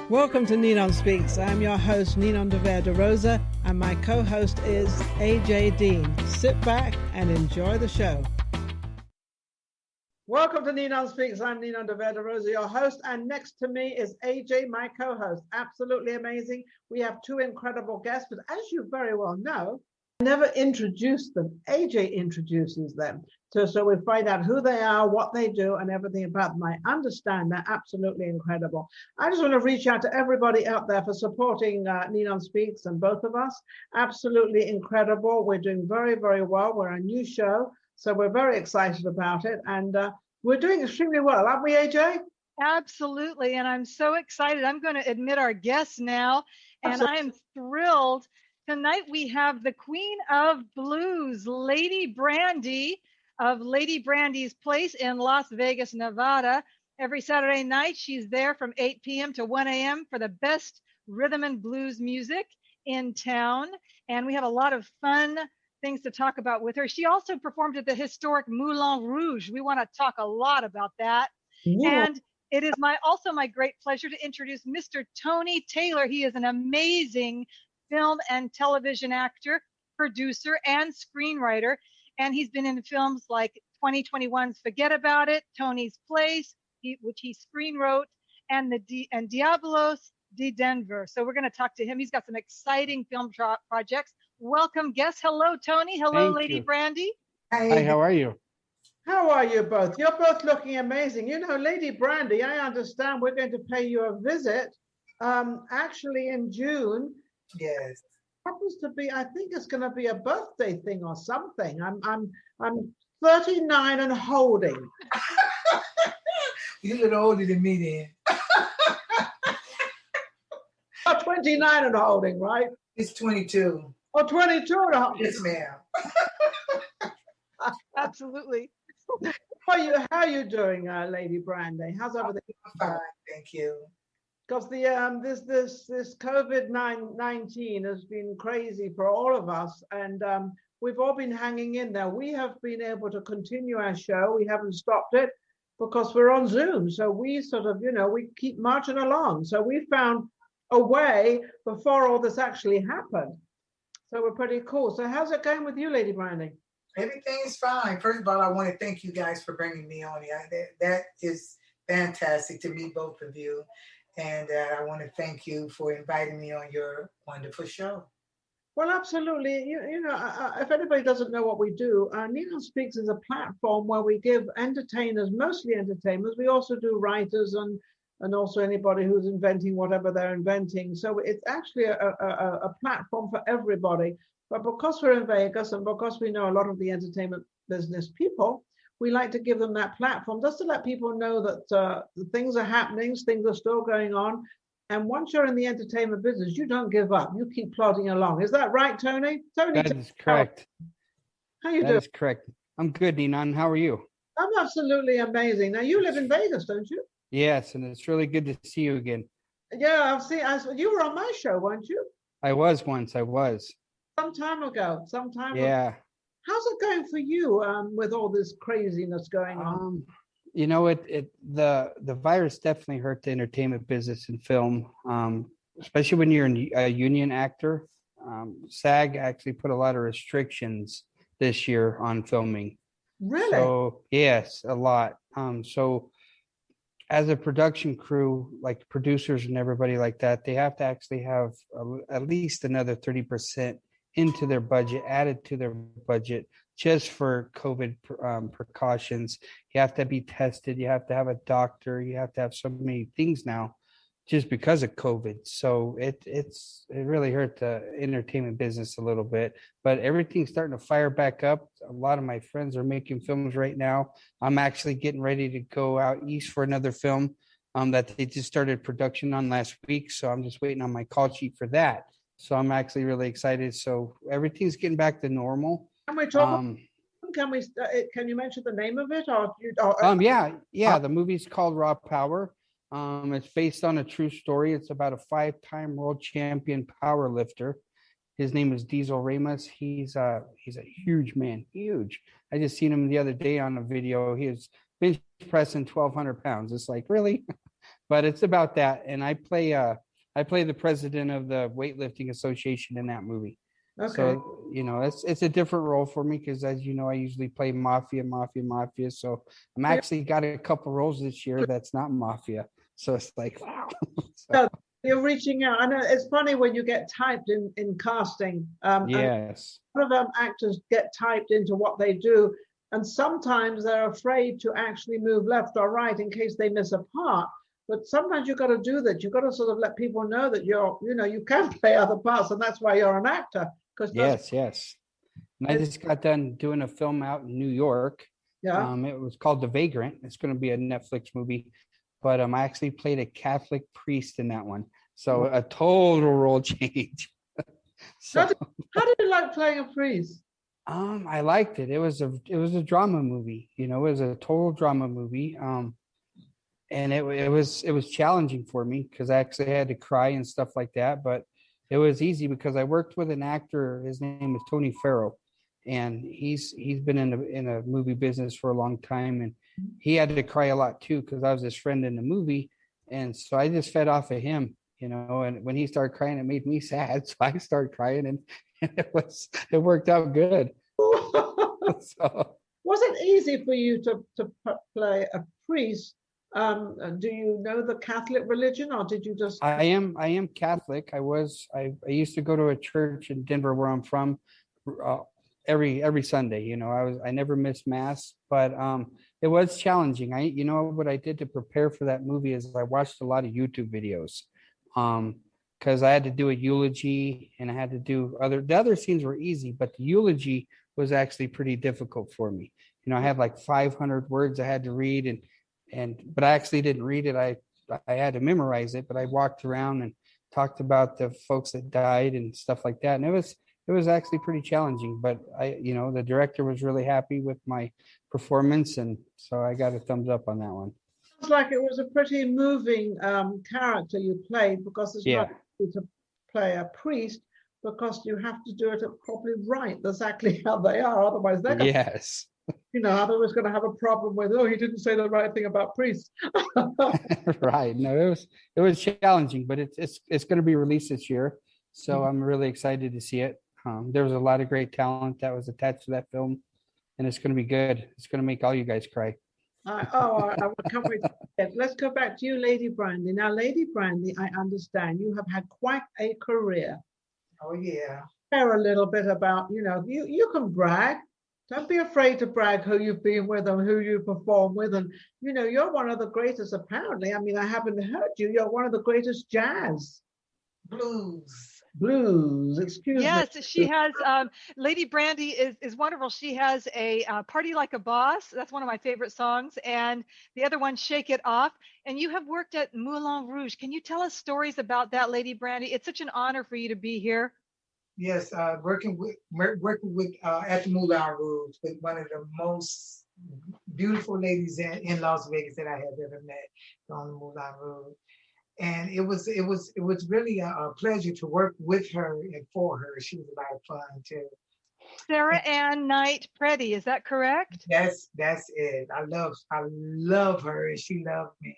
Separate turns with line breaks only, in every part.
Welcome to NinonSpeaks. I'm your host, Ninon de Rosa, and my co-host is AJ Dean. Sit back and enjoy the show. Welcome to NinonSpeaks. I'm Ninon de Rosa, your host, and next to me is AJ, my co-host. Absolutely amazing. We have two incredible guests, but as you very well know, I never introduce them. AJ introduces them. So we find out who they are, what they do, and everything about them. I understand they're absolutely incredible. I just want to reach out to everybody out there for supporting NinonSpeaks and both of us. Absolutely incredible. We're doing very, very well. We're a new show, so we're very excited about it. And we're doing extremely well, aren't we, AJ?
Absolutely. And I'm so excited. I'm going to admit our guests now, and I am thrilled. Tonight we have the Queen of Blues, Lady Brandy, of Lady Brandy's Place in Las Vegas, Nevada. Every Saturday night, she's there from 8 p.m. to 1 a.m. for the best rhythm and blues music in town. And we have a lot of fun things to talk about with her. She also performed at the historic Moulin Rouge. We want to talk a lot about that. Yeah. And it is also my great pleasure to introduce Mr. Tony Taylor. He is an amazing film and television actor, producer, and screenwriter. And he's been in films like 2021's Forget About It, Tony's Place, which he screenwrote, and Diablos de Denver. So we're going to talk to him. He's got some exciting film projects. Welcome, guests. Hello, Tony. Hello, Lady Brandy.
Hi, how are you?
How are you both? You're both looking amazing. You know, Lady Brandy, I understand we're going to pay you a visit actually in June.
Yes.
Happens to be, I think it's going to be a birthday thing or something. I'm 39 and holding.
You're a little older than me then.
29 and holding, right?
It's 22.
Oh, 22 and holding.
Yes, ma'am.
Absolutely.
How are you doing, Lady Brandy? How's everything?
I'm fine, thank you.
Because this COVID-19 has been crazy for all of us, and we've all been hanging in there. We have been able to continue our show. We haven't stopped it because we're on Zoom. So we sort of, we keep marching along. So we found a way before all this actually happened. So we're pretty cool. So how's it going with you, Lady Brandy?
Everything's fine. First of all, I want to thank you guys for bringing me on. That is fantastic to meet both of you. And I want to thank you for inviting me on your wonderful show.
Well, absolutely. If anybody doesn't know what we do, NinonSpeaks is a platform where we give entertainers, mostly entertainers. We also do writers and also anybody who's inventing whatever they're inventing. So it's actually a platform for everybody. But because we're in Vegas and because we know a lot of the entertainment business people, we like to give them that platform just to let people know that things are happening, things are still going on. And once you're in the entertainment business, you don't give up. You keep plodding along. Is that right, Tony? Tony,
that is correct.
How you doing?
That is correct. I'm good, Ninon. How are you?
I'm absolutely amazing. Now, you live in Vegas, don't you?
Yes, and it's really good to see you again.
Yeah, you were on my show, weren't you?
I was once. I was.
Some time ago.
Yeah.
How's it going for you with all this craziness going on?
The virus definitely hurt the entertainment business and film, especially when you're a union actor. SAG actually put a lot of restrictions this year on filming.
Really?
So yes, a lot. So as a production crew, like producers and everybody like that, they have to actually have at least another 30% into their budget, added to their budget, just for COVID precautions. You have to be tested. You have to have a doctor. You have to have so many things now just because of COVID. So it really hurt the entertainment business a little bit, but everything's starting to fire back up. A lot of my friends are making films right now. I'm actually getting ready to go out east for another film that they just started production on last week. So I'm just waiting on my call sheet for that. So I'm actually really excited. So everything's getting back to normal.
Can we talk? Can you mention the name of it?
The movie's called Raw Power. It's based on a true story. It's about a 5-time world champion power lifter. His name is Diesel Ramos. He's a huge man, huge. I just seen him the other day on a video. He was bench pressing 1,200 pounds. It's like, really? but it's about that. And I play the president of the weightlifting association in that movie.
Okay.
So, it's a different role for me because, as you know, I usually play mafia. So I'm actually got a couple roles this year that's not mafia. So it's like, wow.
So you're reaching out. I know it's funny when you get typed in casting.
Yes.
A lot of actors get typed into what they do, and sometimes they're afraid to actually move left or right in case they miss a part. But sometimes you've got to do that. You've got to sort of let people know that you can play other parts, and that's why you're an actor.
Yes. And I just got done doing a film out in New York.
Yeah.
It was called The Vagrant. It's going to be a Netflix movie, but I actually played a Catholic priest in that one. So a total role change.
How did you like playing a priest?
I liked it. It was a drama movie. It was a total drama movie. And it was challenging for me because I actually had to cry and stuff like that. But it was easy because I worked with an actor. His name is Tony Farrell, and he's been in a movie business for a long time, and he had to cry a lot too because I was his friend in the movie, and so I just fed off of him, And when he started crying, it made me sad, so I started crying, and it worked out good. So,
was it easy for you to play a priest? Do you know the Catholic religion, or did you just?
I am Catholic. I used to go to a church in Denver where I'm from every Sunday. I never missed mass, but it was challenging. What I did to prepare for that movie is I watched a lot of YouTube videos, because I had to do a eulogy and I had to do the other scenes were easy, but the eulogy was actually pretty difficult for me. I had like 500 words I had to read, but I actually didn't read it. I had to memorize it, but I walked around and talked about the folks that died and stuff like that. And it was actually pretty challenging, but the director was really happy with my performance. And so I got a thumbs up on that one.
Sounds like it was a pretty moving character you played, because it's not easy to play a priest, because you have to do it probably right, exactly how they are. Otherwise, they're going
yes.
Otherwise going to have a problem with, he didn't say the right thing about priests.
Right. No, it was challenging, but it's going to be released this year. So I'm really excited to see it. There was a lot of great talent that was attached to that film, and it's going to be good. It's going to make all you guys cry.
I can't wait. Let's go back to you, Lady Brandy. Now, Lady Brandy, I understand you have had quite a career.
Oh, yeah.
Share a little bit about, you can brag. Don't be afraid to brag who you've been with and who you perform with. And, you're one of the greatest, apparently. I mean, I haven't heard you. You're one of the greatest jazz. Blues, excuse me.
Yes, she has, Lady Brandy is wonderful. She has a Party Like a Boss. That's one of my favorite songs. And the other one, Shake It Off. And you have worked at Moulin Rouge. Can you tell us stories about that, Lady Brandy? It's such an honor for you to be here.
Yes, working with at the Moulin Rouge with one of the most beautiful ladies in Las Vegas that I have ever met on the Moulin Rouge. And it was really a pleasure to work with her and for her. She was a lot of fun too.
Sarah Ann Knight Preddy, is that correct?
That's it. I love her, and she loved me.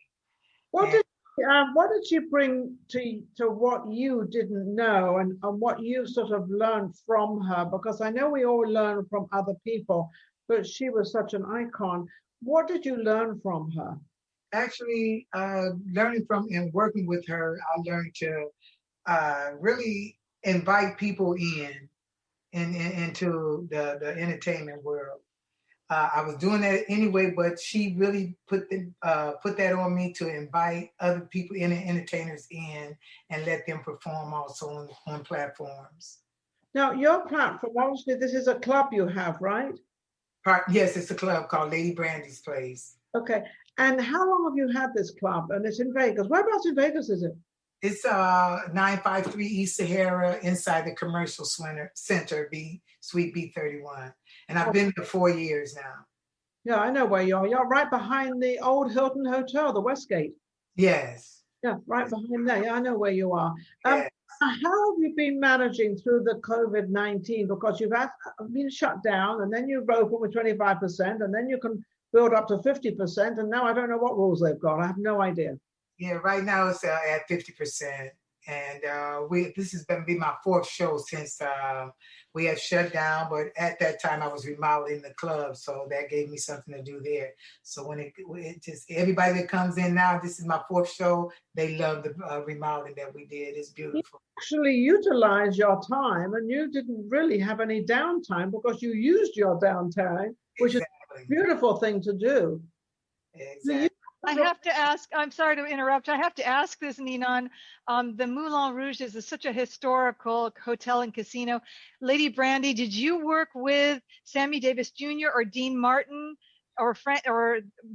What did she bring to what you didn't know, and what you sort of learned from her? Because I know we all learn from other people, but she was such an icon. What did you learn from her?
Actually, learning from and working with her, I learned to really invite people into the entertainment world. I was doing that anyway, but she really put that on me to invite other people, entertainers in, and let them perform also on platforms.
Now, your platform, obviously, this is a club you have, right?
Yes, it's a club called Lady Brandy's Place.
Okay. And how long have you had this club? And it's in Vegas. Whereabouts in Vegas is it?
It's 953 East Sahara inside the Commercial Center, Suite B31. And I've been there 4 years now.
Yeah, I know where you are. You're right behind the old Hilton Hotel, the Westgate.
Yes.
Yeah, right behind there. Yeah, I know where you are.
Yes.
How have you been managing through the COVID-19? Because you've been shut down, and then you've opened with 25%, and then you can build up to 50%, and now I don't know what rules they've got. I have no idea.
Yeah, right now it's at 50%. And this has be my fourth show since we had shut down. But at that time, I was remodeling the club, so that gave me something to do there. So when it just everybody that comes in now, this is my fourth show. They love the remodeling that we did. It's beautiful.
Actually utilize your time, and you didn't really have any downtime because you used your downtime, which
Exactly.
is a beautiful thing to do.
Exactly.
I have to ask, I'm sorry to interrupt. I have to ask this, Ninon. The Moulin Rouge is such a historical hotel and casino. Lady Brandy, did you work with Sammy Davis Jr. or Dean Martin or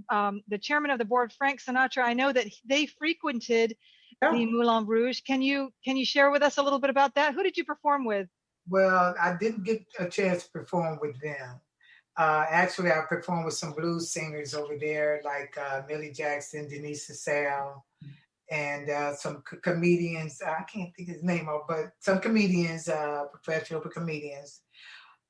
the chairman of the board, Frank Sinatra? I know that they frequented the Moulin Rouge. Can you share with us a little bit about that? Who did you perform with?
Well, I didn't get a chance to perform with them. Actually, I performed with some blues singers over there, like Millie Jackson, Denise Sale, and some comedians. I can't think his name of, but some comedians, professional comedians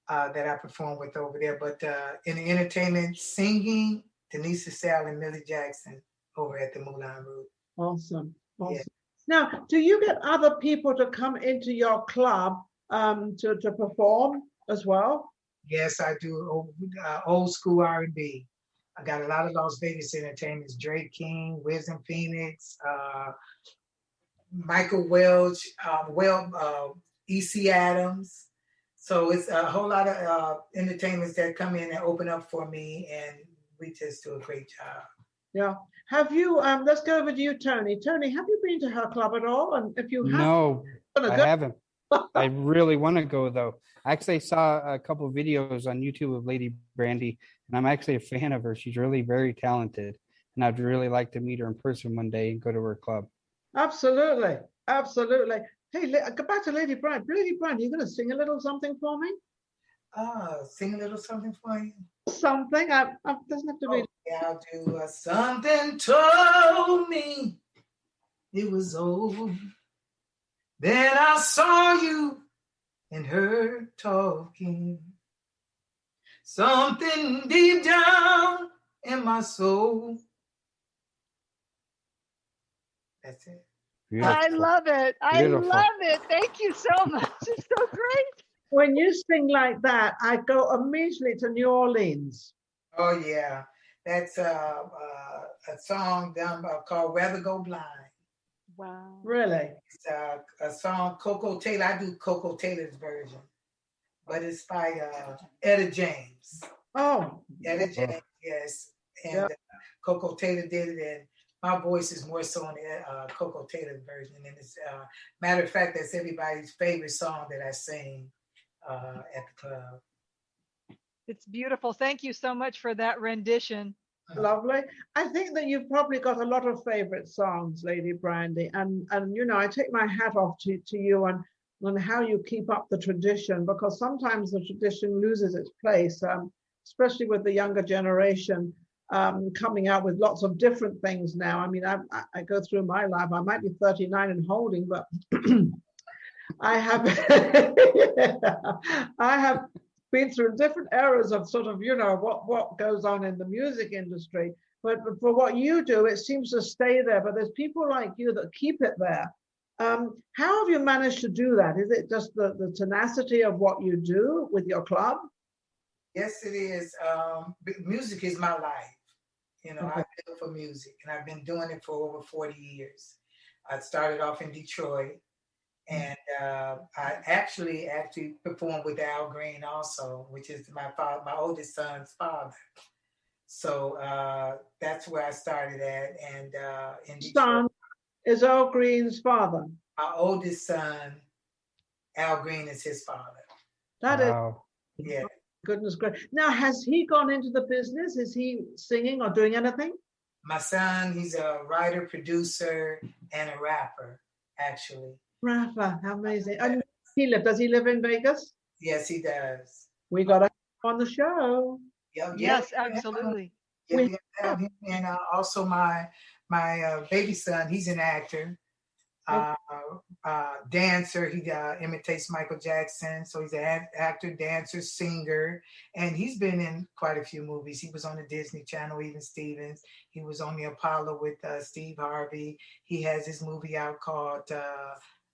that I performed with over there. But in the entertainment, singing, Denise Sale and Millie Jackson over at the Moulin Rouge.
Awesome.
Yeah.
Now, do you get other people to come into your club to perform as well?
Yes, I do. Old school R&B. I got a lot of Las Vegas entertainers: Drake King, Wisdom Phoenix, Michael Welch, E.C. Adams. So it's a whole lot of entertainers that come in and open up for me, and we just do a great job.
Yeah. Have you? Let's go over to you, Tony. Tony, have you been to her club at all? And if you have,
No, I haven't. I really want to go though. I actually saw a couple of videos on YouTube of Lady Brandy, and I'm actually a fan of her. She's really very talented, and I'd really like to meet her in person one day and go to her club.
Absolutely, absolutely. Hey, go back to Lady Brandy. Lady Brandy, you're going to sing a little something for me?
Sing a little something for you.
Something. Doesn't have to be.
Yeah, I'll do. Something told me it was old. Then I saw you and her talking. Something deep down in my soul. That's it.
Beautiful.
I love it.
Beautiful.
I love it. Thank you so much. It's so great.
When you sing like that, I go immediately to New Orleans.
Oh yeah, that's a song done called "Rather Go Blind."
Wow.
Really?
It's a song Coco Taylor. I do Coco Taylor's version, but it's by Etta James.
Oh,
Etta James, yes. And Coco Taylor did it, and my voice is more so on the Coco Taylor's version. And it's matter of fact, that's everybody's favorite song that I sing at the club.
It's beautiful. Thank you so much for that rendition.
lovely. I think that you've probably got a lot of favorite songs, Lady Brandy, and you know, I take my hat off to you on how you keep up the tradition, because sometimes the tradition loses its place, especially with the younger generation coming out with lots of different things now. I mean, I go through my life. I might be 39 and holding, but I have I have been through different eras of sort of, you know, what goes on in the music industry. But for what you do, it seems to stay there. But there's people like you that keep it there. How have you managed to do that? Is it just the tenacity of what you do with your club?
Yes, it is. Music is my life. You know, I live for music, and I've been doing it for over 40 years. I started off in Detroit, and I actually performed with Al Green also, which is my oldest son's father. So that's where I started at, and in Detroit.
Son is Al Green's father.
My oldest son, Al Green, is his father.
That
Wow.
is,
Yeah.
goodness gracious. Now, has he gone into the business? Is he singing or doing anything?
My son, he's a writer, producer, and a rapper, actually.
Rapper, how amazing. And does he live in Vegas?
Yes, he does.
We got him on the show.
Yes, absolutely.
Yeah, we have him. And also my baby son, he's an actor. Dancer. He imitates Michael Jackson. So he's an actor, dancer, singer, and he's been in quite a few movies. He was on the Disney Channel, Even Stevens. He was on the Apollo with Steve Harvey. He has his movie out called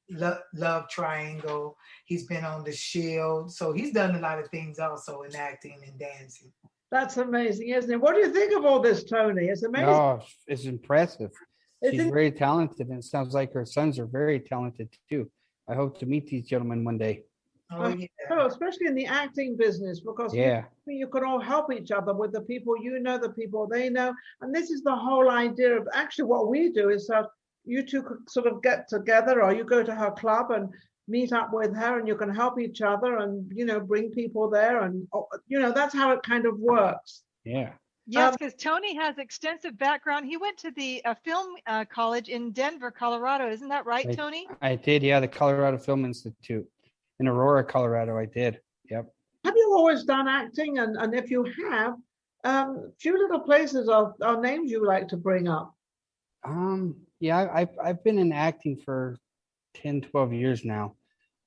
Love Triangle. He's been on The Shield. So he's done a lot of things also in acting and dancing.
That's amazing, isn't it? What do you think of all this, Tony? It's amazing.
Oh, it's impressive. She's
Isn't-
very talented, and it sounds like her sons are very talented too. I hope to meet these gentlemen one day.
Oh, yeah.
Oh, especially in the acting business, because
Yeah.
you can all help each other with the people you know, the people they know. And this is the whole idea of actually what we do is that you two could sort of get together, or you go to her club and meet up with her, and you can help each other and, bring people there. And, that's how it kind of works.
Yeah.
Yes, because Tony has extensive background. He went to the film college in Denver, Colorado. Isn't that right, Tony?
I did, yeah, the Colorado Film Institute in Aurora, Colorado. I did. Yep.
Have you always done acting? And if you have, few little places or names you like to bring up.
Yeah, I've been in acting for 10, 12 years now.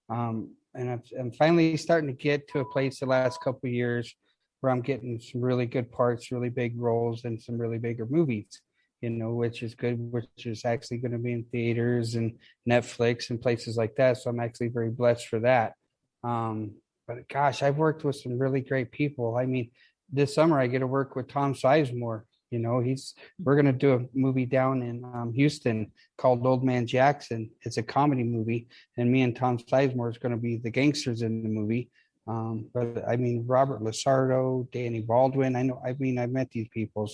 And I'm finally starting to get to a place the last couple of years where I'm getting some really good parts, really big roles in some really bigger movies, which is good, which is actually going to be in theaters and Netflix and places like that. So I'm actually very blessed for that. But gosh, I've worked with some really great people. I mean, this summer I get to work with Tom Sizemore. We're going to do a movie down in Houston called Old Man Jackson. It's a comedy movie, and me and Tom Sizemore is going to be the gangsters in the movie. But I mean, Robert Lasardo, Danny Baldwin, I've met these people,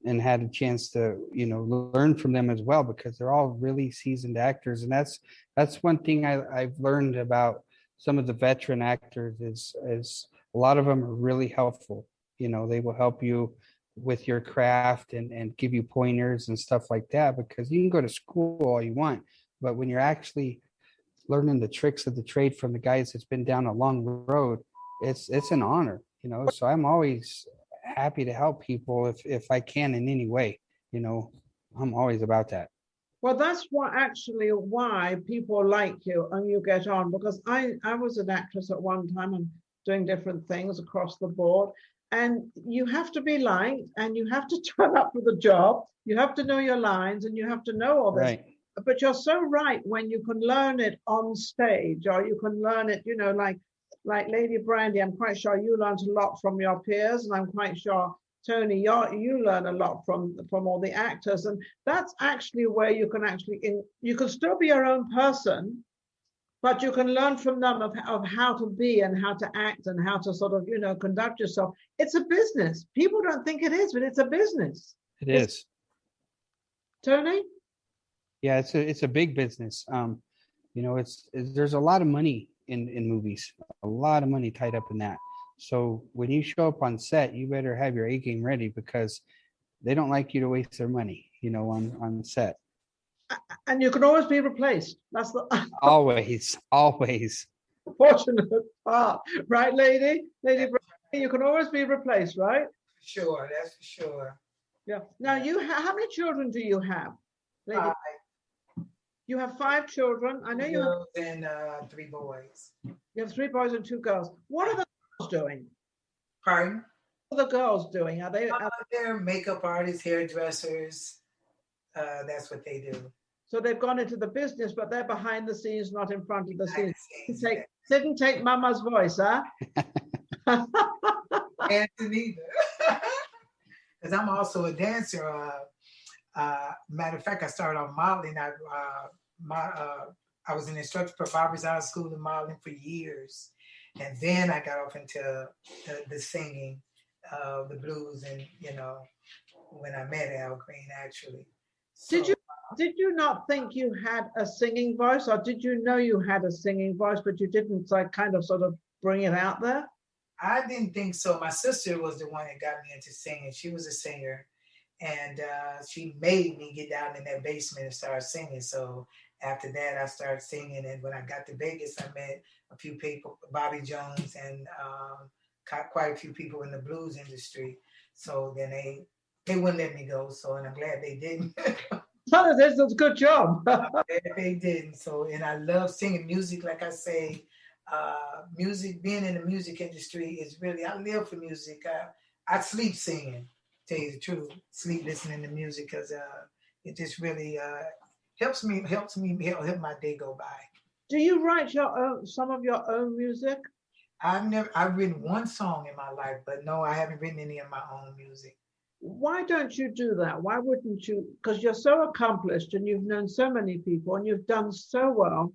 and had a chance to, learn from them as well, because they're all really seasoned actors. And that's one thing I've learned about some of the veteran actors is a lot of them are really helpful. They will help you with your craft and give you pointers and stuff like that, because you can go to school all you want, but when you're actually learning the tricks of the trade from the guys that's been down a long road, it's an honor, so I'm always happy to help people if I can in any way. I'm always about that.
Well, that's why people like you and you get on, because I was an actress at one time and doing different things across the board, and you have to be liked and you have to turn up for the job, you have to know your lines and you have to know all this.
Right.
But you're so right when you can learn it on stage, or you can learn it, like Lady Brandy. I'm quite sure you learned a lot from your peers, and I'm quite sure, Tony, you learn a lot from all the actors. And that's actually where you can still be your own person, but you can learn from them of how to be and how to act and how to sort of, conduct yourself. It's a business. People don't think it is, but it's a business.
It is.
Tony?
Yeah, it's a big business. There's a lot of money in movies, a lot of money tied up in that. So when you show up on set, you better have your A game ready, because they don't like you to waste their money, on set.
And you can always be replaced. That's the
always
fortunate part, right, Lady Brandy? You can always be replaced, right?
Sure, that's for sure.
Yeah. Now, how many children do you have, Lady?
5.
You have 5 children. I know you have.
Girls and 3 boys.
You have 3 boys and 2 girls. What are the girls doing?
Pardon?
What are the girls doing? Are they?
They're makeup artists, hairdressers. That's what they do.
So they've gone into the business, but they're behind the scenes, not in front of the scenes.
Sit
and take Mama's voice, huh?
And neither. Because I'm also a dancer. Matter of fact, I started on modeling. I was an instructor for Barbers Art School of Modeling for years. And then I got off into the singing, the blues, and, when I met Al Green, actually. So,
Did you not think you had a singing voice, or did you know you had a singing voice, but you didn't kind of sort of bring it out there?
I didn't think so. My sister was the one that got me into singing. She was a singer, and she made me get down in that basement and start singing. So after that, I started singing. And when I got to Vegas, I met a few people, Bobby Jones, and quite a few people in the blues industry. So then they wouldn't let me go. So, and I'm glad they didn't.
So this is a good job.
They didn't. So, and I love singing music. Like I say, music. Being in the music industry is really. I live for music. I sleep singing. Tell you the truth, sleep listening to music because it just really helps me help my day go by.
Do you write some of your own music?
I've written one song in my life, but no, I haven't written any of my own music.
Why don't you do that? Why wouldn't you? Because you're so accomplished and you've known so many people and you've done so well.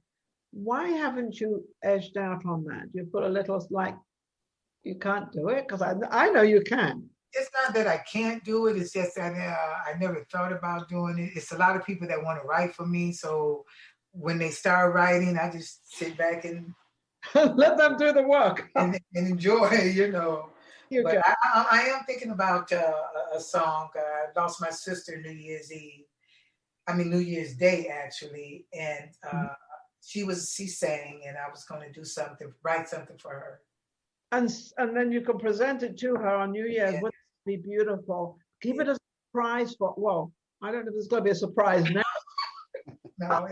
Why haven't you edged out on that? You put a little like you can't do it because I know you can.
It's not that I can't do it. It's just that I never thought about doing it. It's a lot of people that want to write for me. So when they start writing, I just sit back and
let them do the work
and enjoy, you know. But I am thinking about a song. I lost my sister New Year's Day actually, and she sang, and I was going to write something for her.
And then you can present it to her on New Year's. Wouldn't it be beautiful? Keep it a surprise for. Well, I don't know if there's going to be a surprise now.
No.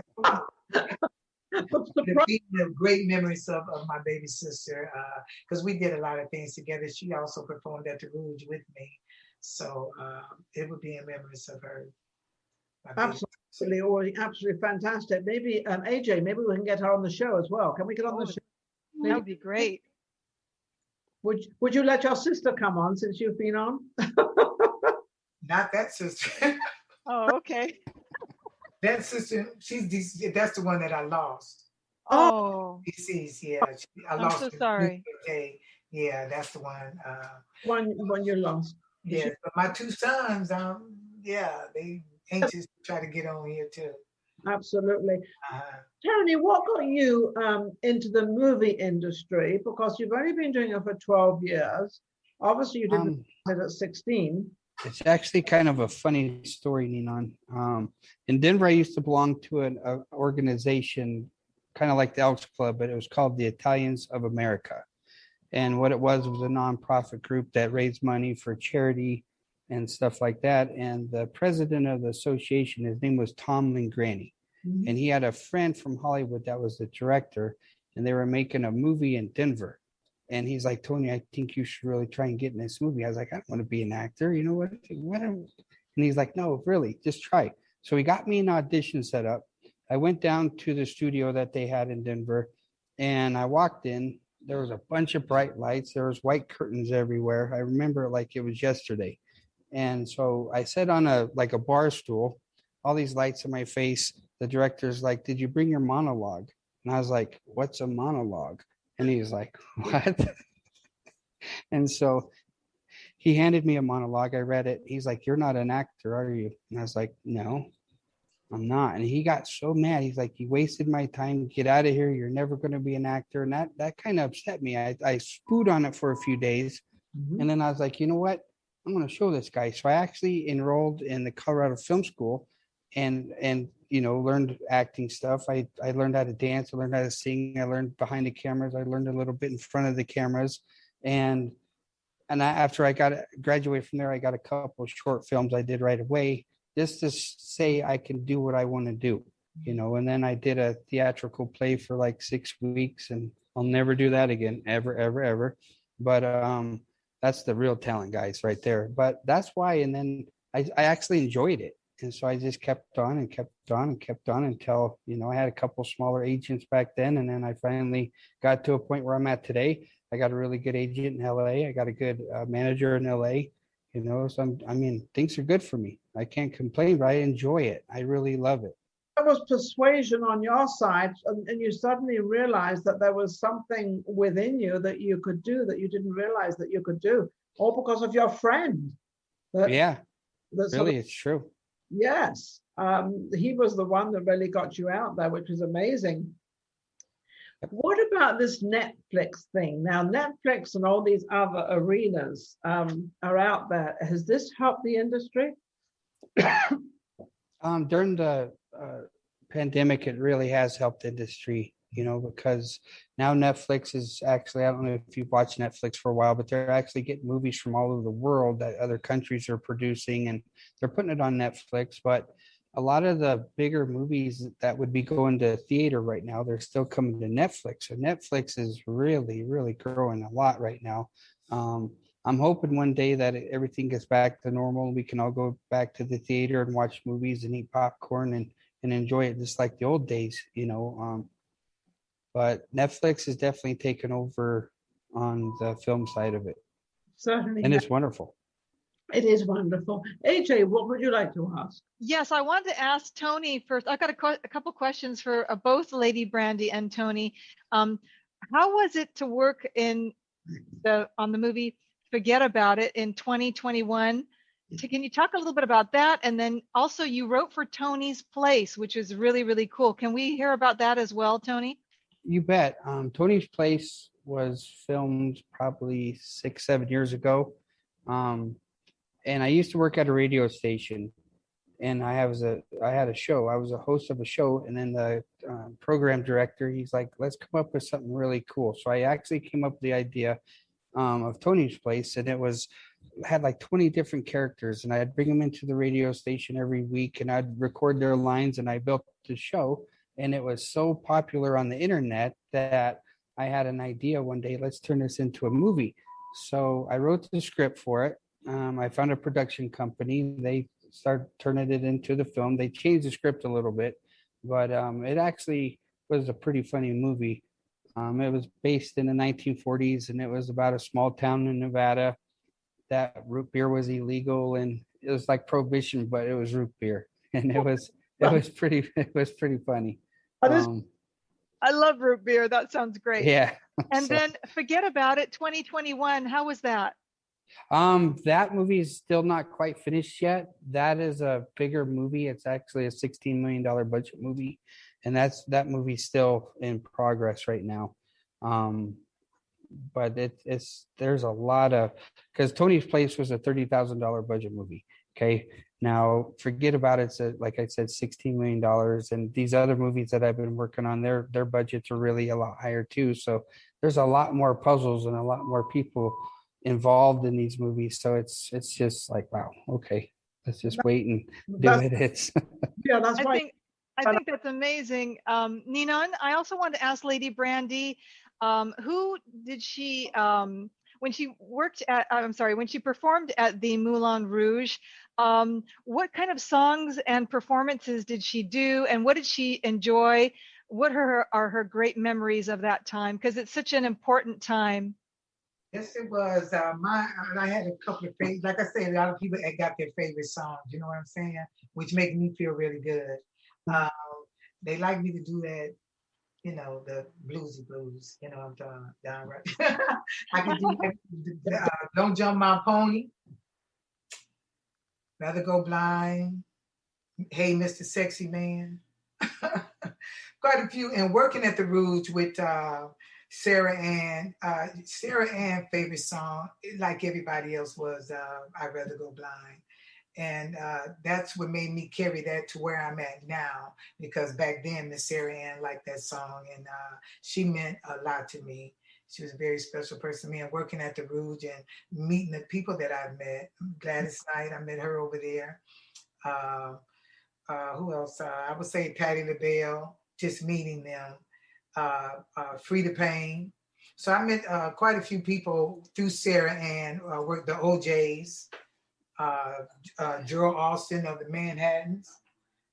Great memories of my baby sister because we did a lot of things together. She also performed at the Rouge with me, so it would be in memories of her.
Absolutely fantastic. Maybe AJ, maybe we can get her on the show as well. Can we get on the show?
That would be great.
Would you let your sister come on since you've been on?
Not that sister.
Oh, okay.
That sister, that's the one that I lost.
Oh.
Deceased, yeah. I
I'm
lost
so sorry.
Yeah, that's the one.
One you lost.
Yeah, but my two sons, they anxious to try to get on here too.
Absolutely. Tony, what got you into the movie industry? Because you've only been doing it for 12 years. Obviously, you didn't start it at 16.
It's actually kind of a funny story, Ninon. In Denver, I used to belong to an organization kind of like the Elks Club, but it was called the Italians of America. And what it was a nonprofit group that raised money for charity and stuff like that. And the president of the association, his name was Tom Lingrani. Mm-hmm. And he had a friend from Hollywood that was the director, and they were making a movie in Denver. And he's like, Tony, I think you should really try and get in this movie. I was like, I don't want to be an actor. You know what? And he's like, no, really, just try. So he got me an audition set up. I went down to the studio that they had in Denver, and I walked in. There was a bunch of bright lights. There was white curtains everywhere. I remember it like it was yesterday. And so I sat on a bar stool, all these lights in my face. The director's like, did you bring your monologue? And I was like, what's a monologue? And he's like, what? And so he handed me a monologue. I read it. He's like, you're not an actor, are you? And I was like, no, I'm not. And he got so mad. He's like, you wasted my time. Get out of here. You're never going to be an actor. And that kind of upset me. I spewed on it for a few days. Mm-hmm. And then I was like, you know what? I'm going to show this guy. So I actually enrolled in the Colorado Film School and learned acting stuff. I learned how to dance. I learned how to sing. I learned behind the cameras. I learned a little bit in front of the cameras. And after I graduated from there, I got a couple of short films I did right away just to say I can do what I want to do, and then I did a theatrical play for like 6 weeks, and I'll never do that again, ever, ever, ever. But that's the real talent, guys, right there. But that's why. And then I actually enjoyed it. And so I just kept on and kept on and kept on until, I had a couple smaller agents back then. And then I finally got to a point where I'm at today. I got a really good agent in LA. I got a good manager in LA, so things are good for me. I can't complain, but I enjoy it. I really love it.
There was persuasion on your side, and you suddenly realized that there was something within you that you could do that you didn't realize that you could do, all because of your friend.
It's true.
Yes. He was the one that really got you out there, which is amazing. What about this Netflix thing? Now, Netflix and all these other arenas are out there. Has this helped the industry?
During the pandemic, it really has helped the industry, because now Netflix is actually, I don't know if you've watched Netflix for a while, but they're actually getting movies from all over the world that other countries are producing, and they're putting it on Netflix. But a lot of the bigger movies that would be going to theater right now, they're still coming to Netflix. So Netflix is really, really growing a lot right now. I'm hoping one day that everything gets back to normal. We can all go back to the theater and watch movies and eat popcorn and enjoy it just like the old days, you know. But Netflix is definitely taken over on the film side of it,
Certainly,
and
yeah,
it's wonderful.
it is wonderful. AJ, what would you like to ask?
Yes, I wanted to ask Tony first. I've got a couple questions for both Lady Brandy and Tony. How was it to work on the movie Forget About It in 2021? Can you talk a little bit about that? And then also you wrote for Tony's Place, which is really, really cool. Can we hear about that as well, Tony?
You bet. Tony's Place was filmed probably 6, 7 years ago. And I used to work at a radio station, and I had a show. I was a host of a show, and then the program director, he's like, "Let's come up with something really cool." So I actually came up with the idea of Tony's Place, and had like 20 different characters, and I'd bring them into the radio station every week, and I'd record their lines, and I built the show, and it was so popular on the internet that I had an idea one day, let's turn this into a movie. So I wrote the script for it. I found a production company. They started turning it into the film. They changed the script a little bit, but it actually was a pretty funny movie. It was based in the 1940s, and it was about a small town in Nevada that root beer was illegal, and it was like prohibition, but it was root beer, and it was pretty funny.
I love root beer. That sounds great.
Yeah.
And then Forget About It 2021. How was that?
That movie is still not quite finished yet. That is a bigger movie. It's actually a $16 million budget movie, and that movie's still in progress right now. But there's a lot of, because Tony's Place was a $30,000 budget movie. Okay, now Forget About It. It's like I said, $16 million, and these other movies that I've been working on, their budgets are really a lot higher too. So there's a lot more puzzles and a lot more people involved in these movies. So it's just like, wow, okay, let's just wait and do it. It's
Yeah, that's right.
I think that's amazing. Ninon, I also wanted to ask Lady Brandy, who did she when she performed at the Moulin Rouge, what kind of songs and performances did she do, and what did she enjoy? What are her great memories of that time? Because it's such an important time.
Yes, it was. I had a couple of favorites. Like I said, a lot of people had got their favorite songs. You know what I'm saying? Which makes me feel really good. They like me to do that, you know, the bluesy blues. You know, I'm down right. I can do Don't Jump My Pony, Rather Go Blind, Hey, Mr. Sexy Man. Quite a few. And working at the Rouge with Sarah Ann. Sarah Ann's favorite song, like everybody else, was I'd Rather Go Blind. And that's what made me carry that to where I'm at now, because back then Miss Sarah Ann liked that song, and she meant a lot to me. She was a very special person to me, and working at the Rouge and meeting the people that I've met. Gladys Knight, I met her over there. Who else? I would say Patti LaBelle, just meeting them. Frida Payne. So I met quite a few people through Sarah Ann, worked the OJs, Gerald Austin of the Manhattans,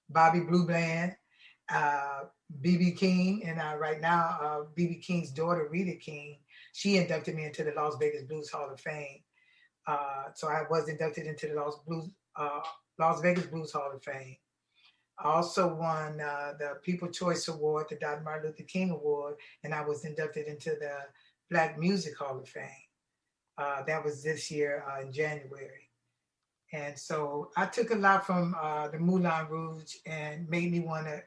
Bobby Blue Bland, B.B. King, and right now B.B. King's daughter, Rita King, she inducted me into the Las Vegas Blues Hall of Fame. So I was inducted into the Las Vegas Blues Hall of Fame. I also won the People's Choice Award, the Dr. Martin Luther King Award, and I was inducted into the Black Music Hall of Fame. That was this year in January. And so I took a lot from the Moulin Rouge and made me want to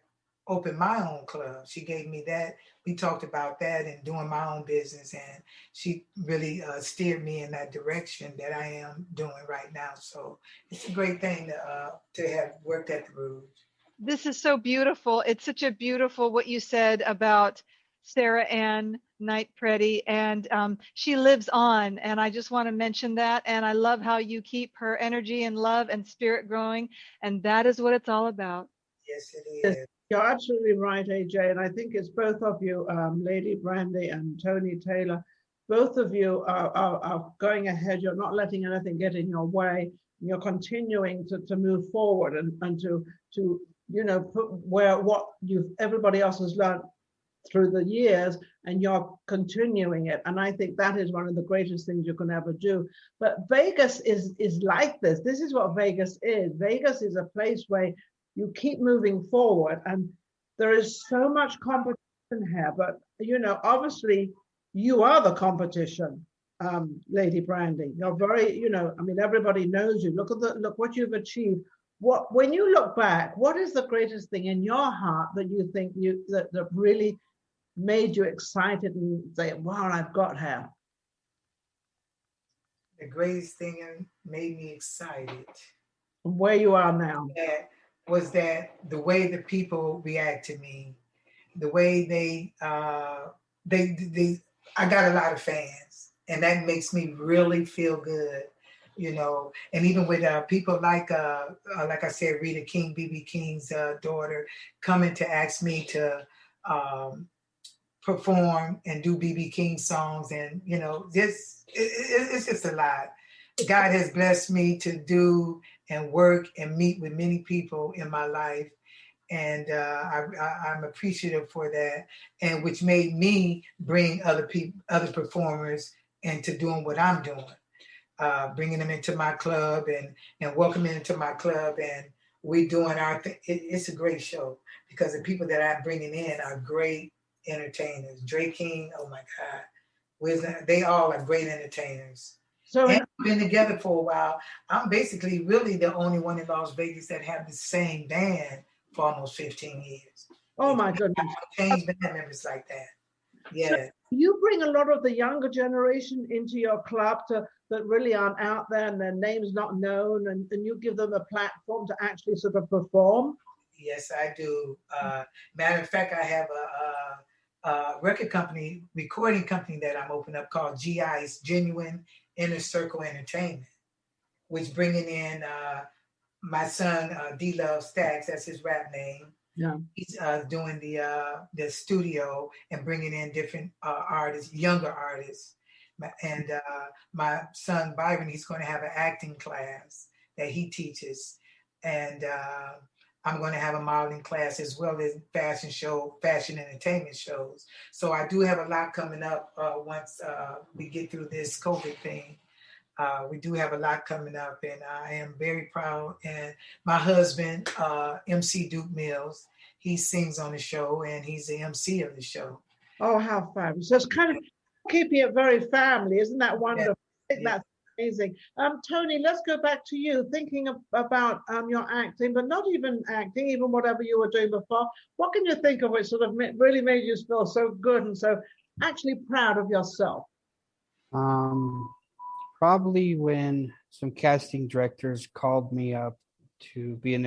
open my own club. She gave me that. We talked about that and doing my own business, and she really steered me in that direction that I am doing right now. So it's a great thing to have worked at the Rouge.
This is so beautiful. It's such a beautiful what you said about Sarah Ann Knight Preddy, and she lives on. And I just want to mention that. And I love how you keep her energy and love and spirit growing. And that is what it's all about.
Yes, it
Yes,
is.
you're absolutely right, AJ. And I think it's both of you, Lady Brandy and Tony Taylor. Both of you are going ahead. You're not letting anything get in your way. You're continuing to move forward and to put where what everybody else has learned through the years, and you're continuing it. And I think that is one of the greatest things you can ever do. But Vegas is like this. This is what Vegas is. Vegas is a place where you keep moving forward, and there is so much competition here. But obviously you are the competition, Lady Brandy. You're very, I mean, everybody knows you. Look what you've achieved. When you look back, what is the greatest thing in your heart that you think that really made you excited and say, wow, I've got here?
The greatest thing that made me excited
From where you are now.
Was that the way the people react to me, the way I got a lot of fans, and that makes me really feel good, and even with people like I said, Rita King, BB King's daughter, coming to ask me to perform and do BB King songs, and it's just a lot. God has blessed me to do and work and meet with many people in my life, and I'm appreciative for that, and which made me bring other performers into doing what I'm doing, bringing them into my club and welcoming them into my club, and we're doing our thing. It's a great show because the people that I'm bringing in are great entertainers. Dre King, oh my God, they all are great entertainers. So and we've been together for a while. I'm basically really the only one in Las Vegas that have the same band for almost 15 years.
Oh my goodness.
Changed band members like that. Yeah. So
you bring a lot of the younger generation into your club that really aren't out there and their name's not known, and you give them a platform to actually sort of perform?
Yes, I do. Matter of fact, I have a record company, recording company that I'm opening up called GI's Genuine Inner Circle Entertainment, which bringing in my son D-Love Stacks, that's his rap name.
Yeah,
he's doing the studio and bringing in different artists, younger artists. And my son Byron, he's going to have an acting class that he teaches, and I'm going to have a modeling class as well as fashion entertainment shows. So I do have a lot coming up once we get through this COVID thing. We do have a lot coming up, and I am very proud. And my husband, MC Duke Mills, he sings on the show, and he's the MC of the show.
Oh, how fabulous. So it's kind of keeping it very family. Isn't that wonderful? Yeah. I think that's amazing. Tony, let's go back to you. Thinking about your acting, but not even acting, even whatever you were doing before. What can you think of which sort of really made you feel so good and so actually proud of yourself?
Probably when some casting directors called me up to be in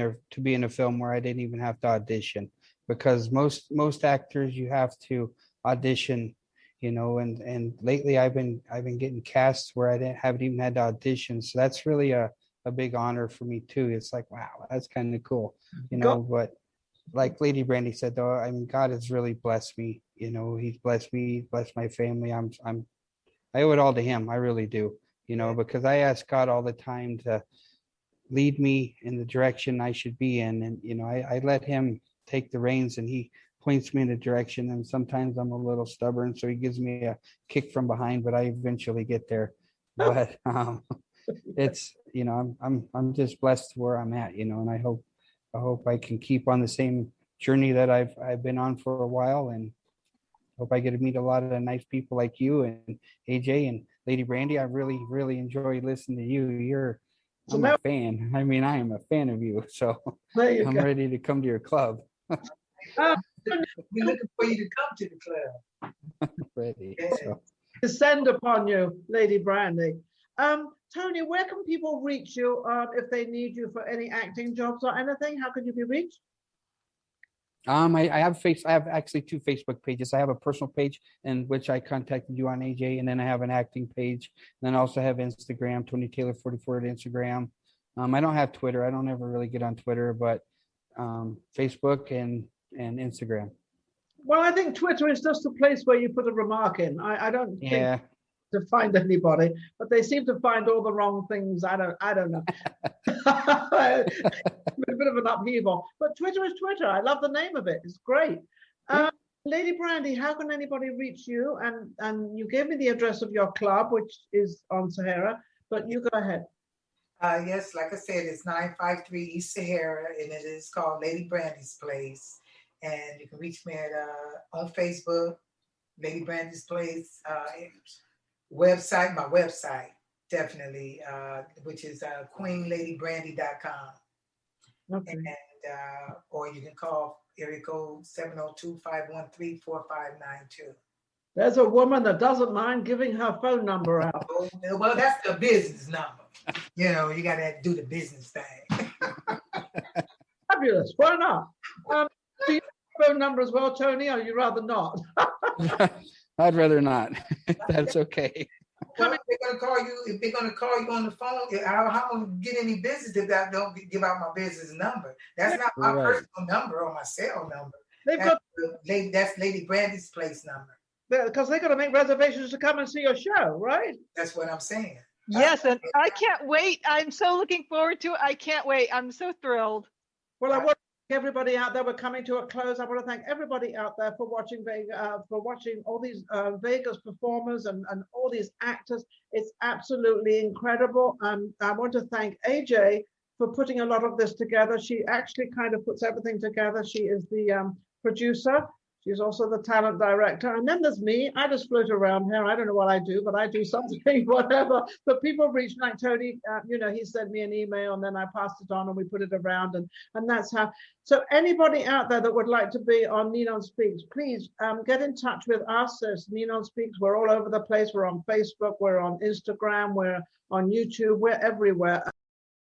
a film where I didn't even have to audition, because most actors you have to audition, and lately I've been getting cast where I haven't even had to audition. So that's really a big honor for me too. It's like, wow, that's kind of cool, but like Lady Brandy said, though, I mean, God has really blessed me. He's blessed me, blessed my family. I owe it all to him. I really do. Because I ask God all the time to lead me in the direction I should be in. And, I let him take the reins, and he points me in a direction. And sometimes I'm a little stubborn, so he gives me a kick from behind, but I eventually get there. But it's, I'm just blessed where I'm at, and I hope I can keep on the same journey that I've been on for a while, and hope I get to meet a lot of nice people like you and AJ and Lady Brandy. I really, really enjoy listening to you. I'm a fan. I mean, I am a fan of you. So I'm ready to come to your club.
We're looking for you to come to the club.
Ready. So.
Descend upon you, Lady Brandy. Tony, where can people reach you if they need you for any acting jobs or anything? How can you be reached?
I have actually two Facebook pages. I have a personal page in which I contacted you on, AJ, and then I have an acting page. And then I also have Instagram, Tony Taylor 44 at Instagram. I don't have Twitter. I don't ever really get on Twitter, but Facebook and Instagram.
Well, I think Twitter is just a place where you put a remark in. I don't think
Yeah.
to find anybody, but they seem to find all the wrong things. I don't know. A bit of an upheaval, but Twitter is Twitter. I love the name of it. It's great. Lady Brandy, how can anybody reach you? And you gave me the address of your club, which is on Sahara, but you go ahead.
Yes, like I said, it's 953 East Sahara, and it is called Lady Brandy's Place. And you can reach me at on Facebook, Lady Brandy's Place, my website, definitely, which is queenladybrandy.com.
Okay.
And or you can call area code 702-513-4592.
There's a woman that doesn't mind giving her phone number out.
Well, that's the business number. You know, you got to do the business thing.
Fabulous. Why not? Do you have a phone number as well, Tony, or you rather not?
I'd rather not. That's okay.
Well, if they're gonna call you on the phone, how am I gonna get any business if I don't give out my business number? That's not my personal number or my cell number. That's Lady Brandy's place number.
Because they got to make reservations to come and see your show, right?
That's what I'm saying.
Yes, and I can't wait. I'm so looking forward to it. I can't wait. I'm so thrilled.
Well, I want to thank everybody out there. We're coming to a close. I want to thank everybody out there for watching all these Vegas performers and all these actors. It's absolutely incredible. I want to thank AJ for putting a lot of this together. She actually kind of puts everything together. She is the producer. She's also the talent director. And then there's me. I just float around here. I don't know what I do, but I do something, whatever. But people reach, like Tony, he sent me an email and then I passed it on and we put it around. And that's how. So anybody out there that would like to be on NinonSpeaks, please get in touch with us. There's NinonSpeaks. We're all over the place. We're on Facebook. We're on Instagram. We're on YouTube. We're everywhere.